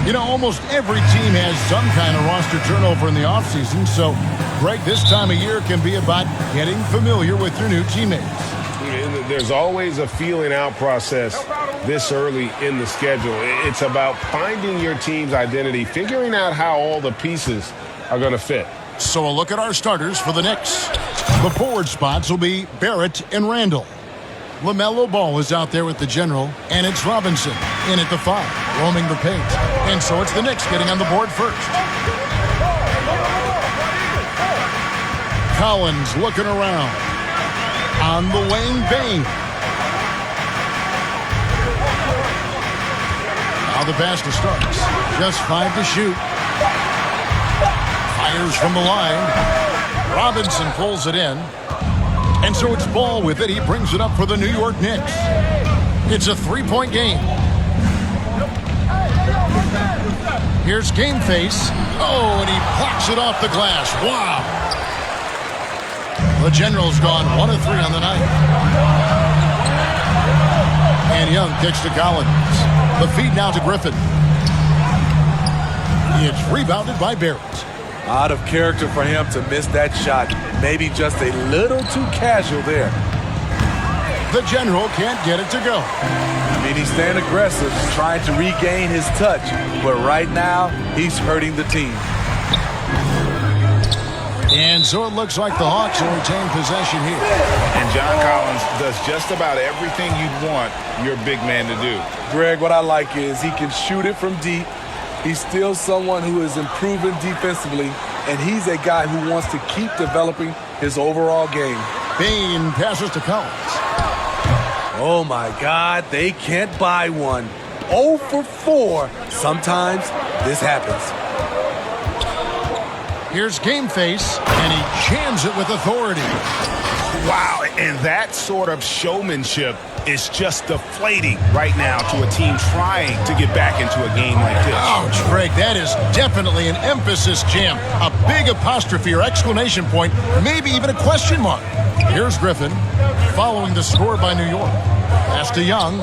You know, almost every team has some kind of roster turnover in the offseason, so, Greg, this time of year can be about getting familiar with your new teammates. There's always a feeling out process this early in the schedule. It's about finding your team's identity, figuring out how all the pieces are going to fit. So a look at our starters for the Knicks. The forward spots will be Barrett and Randall. LaMelo Ball is out there with the general, and it's Robinson in at the 5, roaming the paint. And so it's the Knicks getting on the board first. Collins looking around. On the wing, Bane. Now the basket starts. Just 5 to shoot. Fires from the line. Robinson pulls it in. And so it's Ball with it. He brings it up for the New York Knicks. It's a 3-point game. Here's Game Face. Oh, and he blocks it off the glass. Wow. The General's gone 1 of 3 on the night. And Young kicks to Collins. The feed now to Griffin. It's rebounded by Barrett. Out of character for him to miss that shot. Maybe just a little too casual there. The General can't get it to go. I mean, he's staying aggressive, trying to regain his touch. But right now, he's hurting the team. And so it looks like the Hawks will retain possession here. And John Collins does just about everything you'd want your big man to do. Greg, what I like is he can shoot it from deep. He's still someone who is improving defensively, and he's a guy who wants to keep developing his overall game. Bane passes to Collins. Oh, my God, they can't buy one. 0 for 4. Sometimes this happens. Here's Game Face, and he jams it with authority. Wow, and that sort of showmanship is just deflating right now to a team trying to get back into a game like this. Ouch, Greg, that is definitely an emphasis jam. A big apostrophe or exclamation point, maybe even a question mark. Here's Griffin, following the score by New York. Pass to Young.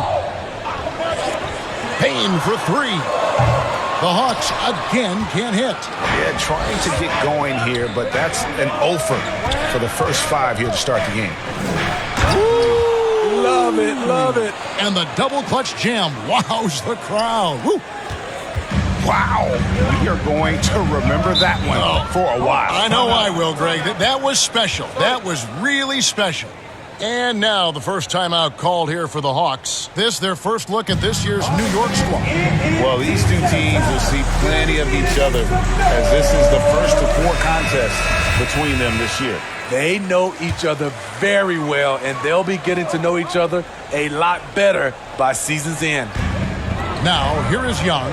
Payne for 3. The Hawks again can't hit. Yeah, trying to get going here, but that's an offer for the first 5 here to start the game. Woo! Love it, love it. And the double clutch jam wows the crowd. Woo! Wow, we are going to remember that one for a while. I know I will, Greg. That was special. That was really special. And now the first timeout called here for the Hawks. This their first look at this year's New York squad. Well, these two teams will see plenty of each other as this is the first of 4 contests between them this year. They know each other very well, and they'll be getting to know each other a lot better by season's end. Now, here is Young.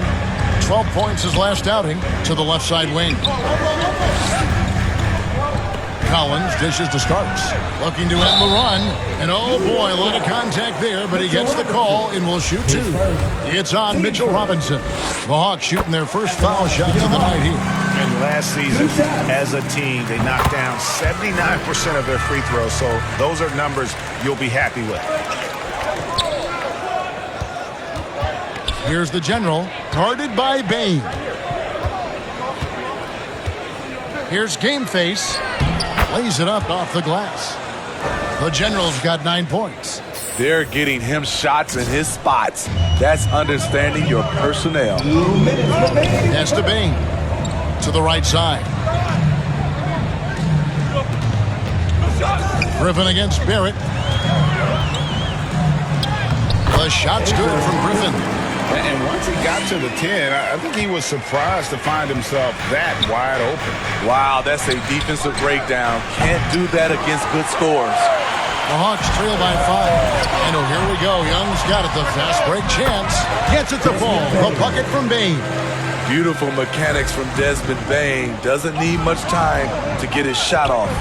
12 points his last outing to the left side wing. Collins dishes to Starks. Looking to end the run. And oh boy, a lot of contact there, but he gets the call and will shoot 2. It's on Mitchell Robinson. The Hawks shooting their first foul shots of the night here. And last season, as a team, they knocked down 79% of their free throws, so those are numbers you'll be happy with. Here's the General, guarded by Bane. Here's Game Face. Lays it up off the glass. The The General's got 9 points. They're getting him shots in his spots. That's understanding your personnel. Pass to Bain. To the right side. Griffin against Barrett. The shot's good from Griffin. And once he got to the 10, I think he was surprised to find himself that wide open. Wow, that's a defensive breakdown. Can't do that against good scores. The Hawks trail by 5. And here we go. Young's got it. The fast break chance. Gets it to fall. The bucket from Bain. Beautiful mechanics from Desmond Bain. Doesn't need much time to get his shot off.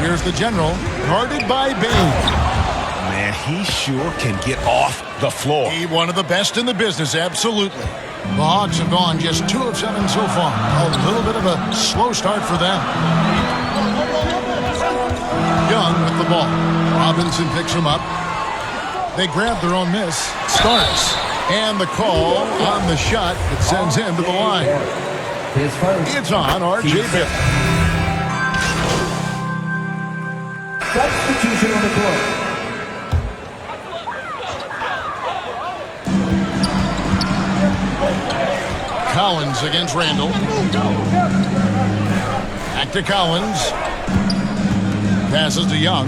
Here's the General. Guarded by Bain. Man, he sure can get off the floor. He one of the best in the business, absolutely. The Hawks have gone just 2 of 7 so far. A little bit of a slow start for them. Young with the ball. Robinson picks him up. They grab their own miss. Starks. And the call on the shot that sends him to the line. It's on R.J. Barrett. Substitution on the court. Collins against Randall. Back to Collins. Passes to Young.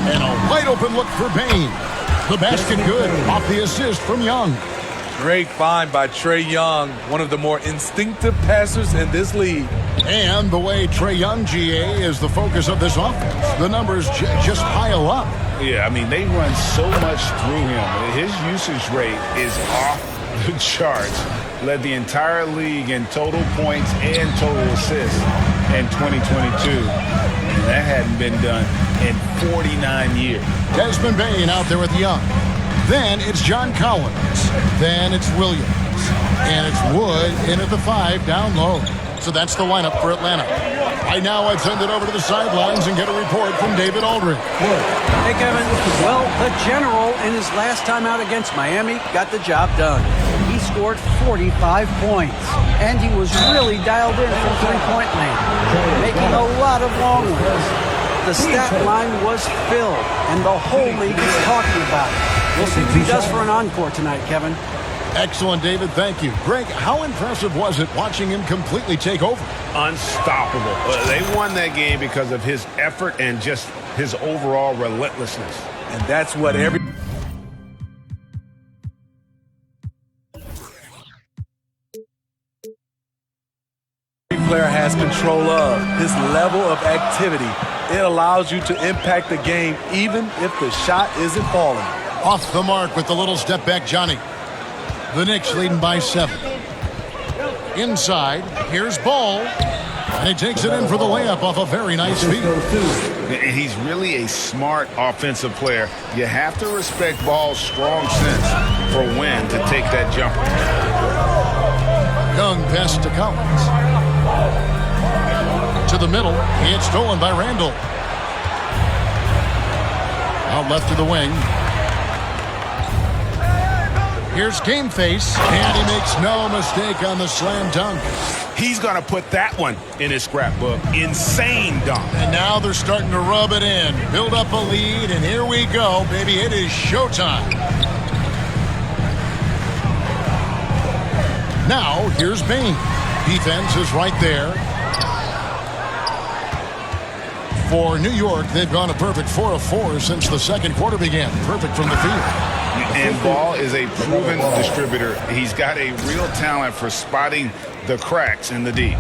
And a wide open look for Bain. The basket good off the assist from Young. Great find by Trae Young, one of the more instinctive passers in this league. And the way Trae Young, GA, is the focus of this offense. The numbers just pile up. Yeah, I mean, they run so much through him. His usage rate is off the charts. Led the entire league in total points and total assists in 2022. And that hadn't been done in 49 years. Desmond Bain out there with Young. Then it's John Collins. Then it's Williams. And it's Wood in at the 5 down low. So that's the lineup for Atlanta. Right now, I'd send it over to the sidelines and get a report from David Aldridge. Hey, Kevin. Well, the General, in his last time out against Miami, got the job done. He scored 45 points, and he was really dialed in from three-point land, making a lot of long ones. The stat line was filled, and the whole league is talking about it. We'll see what he does for an encore tonight, Kevin. Excellent, David. Thank you. Greg, how impressive was it watching him completely take over? Unstoppable. They won that game because of his effort and just his overall relentlessness. And that's what every player has control of. His level of activity. It allows you to impact the game even if the shot isn't falling. Off the mark with the little step back, Johnny. The Knicks leading by 7. Inside, here's Ball. And he takes it in for the layup off a very nice feed. And he's really a smart offensive player. You have to respect Ball's strong sense for when to take that jumper. Young pass to Collins. To the middle. It's stolen by Randall. Out left to the wing. Here's Game Face, and he makes no mistake on the slam dunk. He's going to put that one in his scrapbook. Insane dunk. And now they're starting to rub it in. Build up a lead, and here we go, baby. It is showtime. Now, here's Bain. Defense is right there. For New York, they've gone a perfect 4 of 4 since the second quarter began. Perfect from the field. And Ball is a proven distributor. He's got a real talent for spotting the cracks in the D.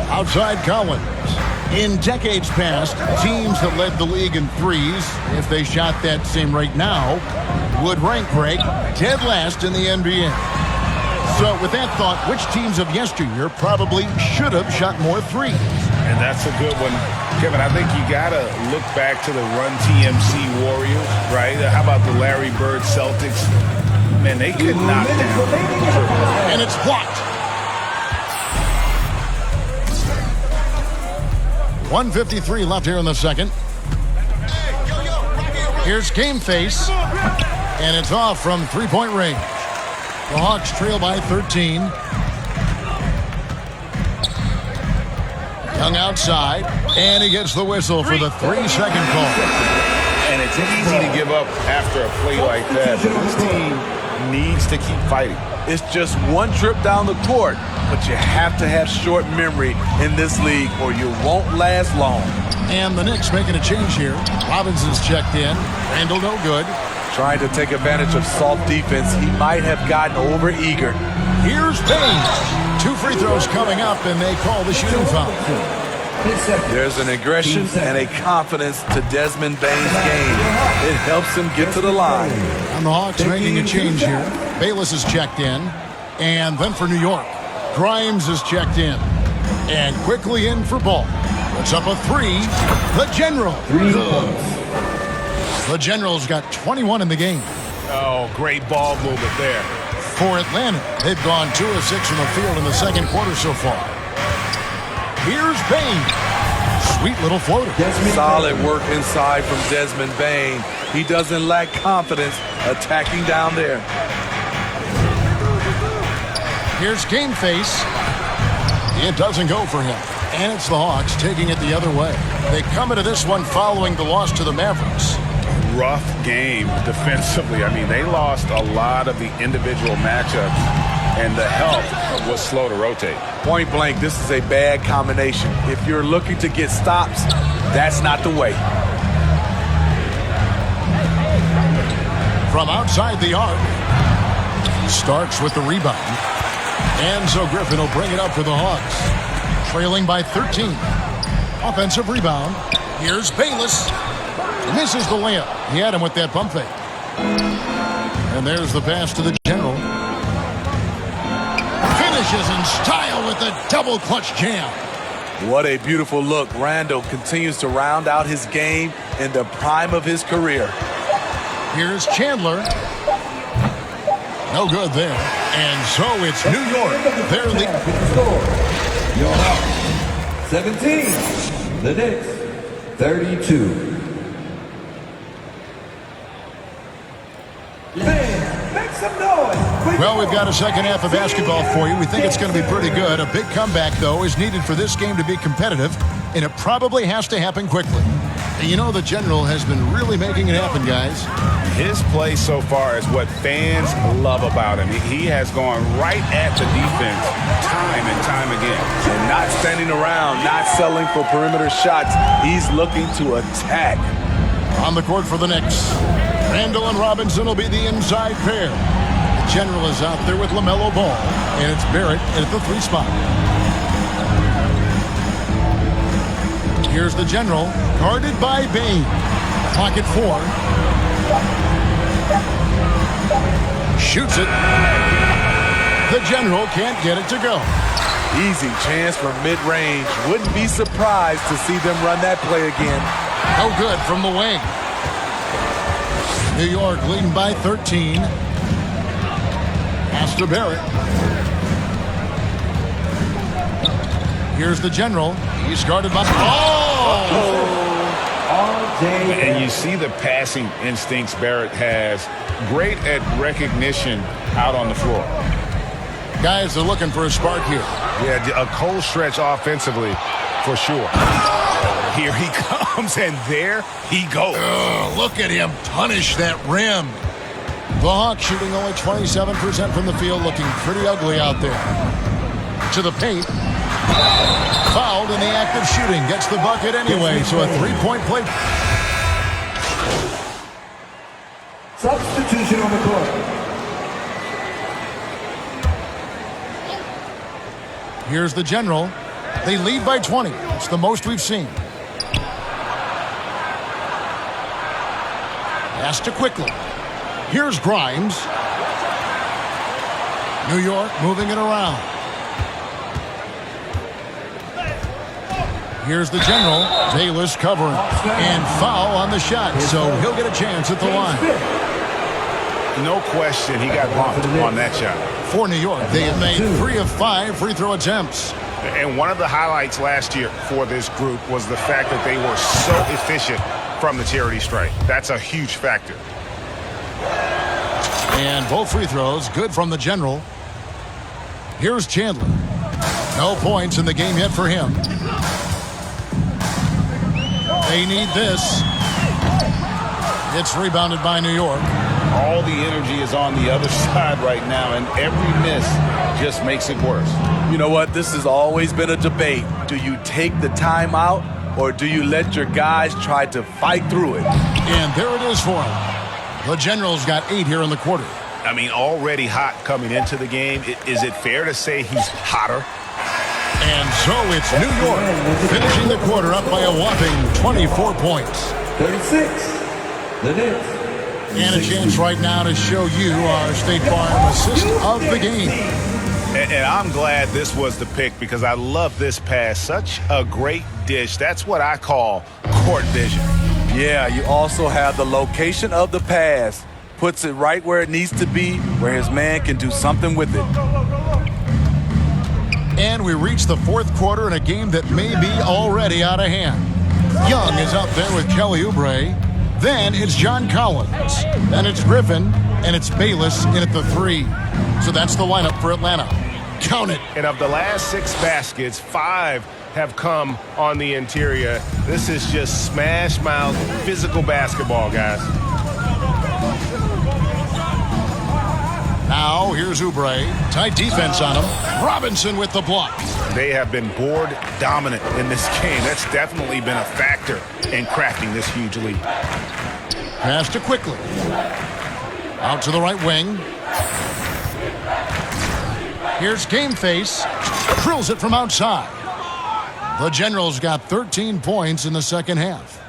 Outside Collins. In decades past, teams that led the league in threes, if they shot that same rate now, would rank Greg dead last in the NBA. So with that thought, which teams of yesteryear probably should have shot more threes? And that's a good one. Kevin, I think you got to look back to the Run TMC Warriors, right? How about the Larry Bird Celtics? Man, they could knock down. And it's blocked. 1:53 left here in the second. Here's Game Face. And it's off from three-point range. The Hawks trail by 13. Young outside, and he gets the whistle for the 3-second call. And it's easy to give up after a play like that, but this team needs to keep fighting. It's just one trip down the court, but you have to have short memory in this league or you won't last long. And the Knicks making a change here. Robinson's checked in. Randall no good. Trying to take advantage of soft defense. He might have gotten over-eager. Here's Payne. 2 free throws coming up, and they call the shooting foul. There's an aggression and a confidence to Desmond Bane's game. It helps him get to the line. And the Hawks making a change here. Bayless is checked in. And then for New York, Grimes is checked in. And quickly in for Ball. Puts up a 3. The General. 3 points. The General's got 21 in the game. Oh, great ball movement there. For Atlanta, they've gone 2 of 6 from the field in the second quarter so far. Here's Bane. Sweet little floater. Solid work inside from Desmond Bane. He doesn't lack confidence attacking down there. Here's Game Face. It doesn't go for him. And it's the Hawks taking it the other way. They come into this one following the loss to the Mavericks. Rough game defensively. I mean, they lost a lot of the individual matchups, and the help was slow to rotate. Point blank, this is a bad combination. If you're looking to get stops, that's not the way. From outside the arc, Starks with the rebound. And so Griffin will bring it up for the Hawks. Trailing by 13. Offensive rebound. Here's Bayless. Misses the layup. He had him with that pump fake. And there's the pass to the General. Finishes in style with a double clutch jam. What a beautiful look. Randall continues to round out his game in the prime of his career. Here's Chandler. No good there. And so it's New York. They're Your Hawks 17. The Knicks 32. Make some noise. Well, we've got a second half of basketball for you. We think it's going to be pretty good. A big comeback, though, is needed for this game to be competitive, and it probably has to happen quickly. And you know the General has been really making it happen, guys. His play so far is what fans love about him. He has gone right at the defense time and time again. And not standing around, not settling for perimeter shots. He's looking to attack. On the court for the Knicks, Randall and Robinson will be the inside pair. The General is out there with LaMelo Ball, and it's Barrett at the 3 spot. Here's the General, guarded by Bane. Pocket 4. Shoots it. The General can't get it to go. Easy chance from mid-range. Wouldn't be surprised to see them run that play again. No good from the wing. New York leading by 13. Pass to Barrett. Here's the General. He's guarded by... And you see the passing instincts Barrett has. Great at recognition out on the floor. Guys are looking for a spark here. Yeah, a cold stretch offensively for sure. Here he comes, and there he goes. Look at him punish that rim. The Hawks shooting only 27% from the field, looking pretty ugly out there. To the paint. Fouled in the act of shooting. Gets the bucket anyway, so a 3-point play. Substitution on the court. Here's the General. They lead by 20. It's the most we've seen. Pass to quickly. Here's Grimes. New York moving it around. Here's the General. Bayless covering. And foul on the shot, so he'll get a chance at the line. No question, he got bumped on that shot. For New York, they have made 3 of 5 free throw attempts. And one of the highlights last year for this group was the fact that they were so efficient from the charity stripe. That's a huge factor. And both free throws good from the General. Here's Chandler. No points in the game yet for him. They need this. It's rebounded by New York. All the energy is on the other side right now, and every miss just makes it worse. You know what? This has always been a debate. Do you take the timeout or do you let your guys try to fight through it? And there it is for him. The General's got 8 here in the quarter. I mean, already hot coming into the game. Is it fair to say he's hotter? And so it's New York finishing the quarter up by a whopping 24 points. 36. The Knicks. And a chance right now to show you our State Farm assist of the game. And I'm glad this was the pick because I love this pass. Such a great dish. That's what I call court vision. Yeah, you also have the location of the pass. Puts it right where it needs to be, where his man can do something with it. And we reach the fourth quarter in a game that may be already out of hand. Young is up there with Kelly Oubre. Then it's John Collins. Then it's Griffin. And it's Bayless in at the 3. So that's the lineup for Atlanta. Count it. And of the last 6 baskets, 5 have come on the interior. This is just smash mouth physical basketball, guys. Now here's Oubre. Tight defense on him. Robinson with the block. They have been board dominant in this game. That's definitely been a factor in crafting this huge lead. Pass to Quickly. Out to the right wing. Here's Game Face. Drills it from outside. The General's got 13 points in the second half.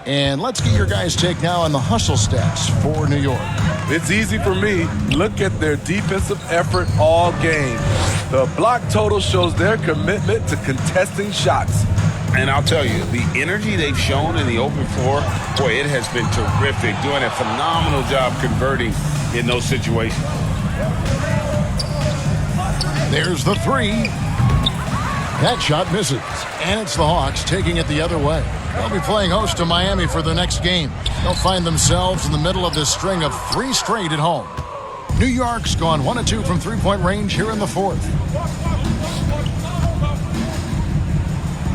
And let's get your guys' take now on the hustle stats for New York. It's easy for me. Look at their defensive effort all game. The block total shows their commitment to contesting shots. And I'll tell you, the energy they've shown in the open floor, boy, it has been terrific. Doing a phenomenal job converting in those situations. There's the 3. That shot misses. And it's the Hawks taking it the other way. They'll be playing host to Miami for the next game. They'll find themselves in the middle of this string of 3 straight at home. New York's gone 1 of 2 from three-point range here in the fourth.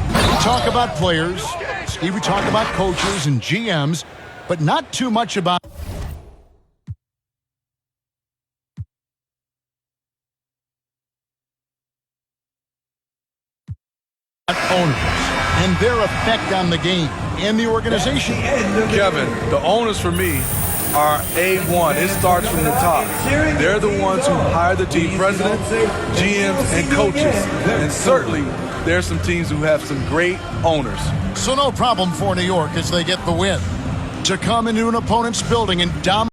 We talk about players, Steve, we talk about coaches and GMs, but not too much about owners and their effect on the game and the organization. Kevin, the owners for me are A1. It starts from the top. They're the ones who hire the team presidents, GMs, and coaches. And certainly, there's some teams who have some great owners. So no problem for New York as they get the win. To come into an opponent's building and dominate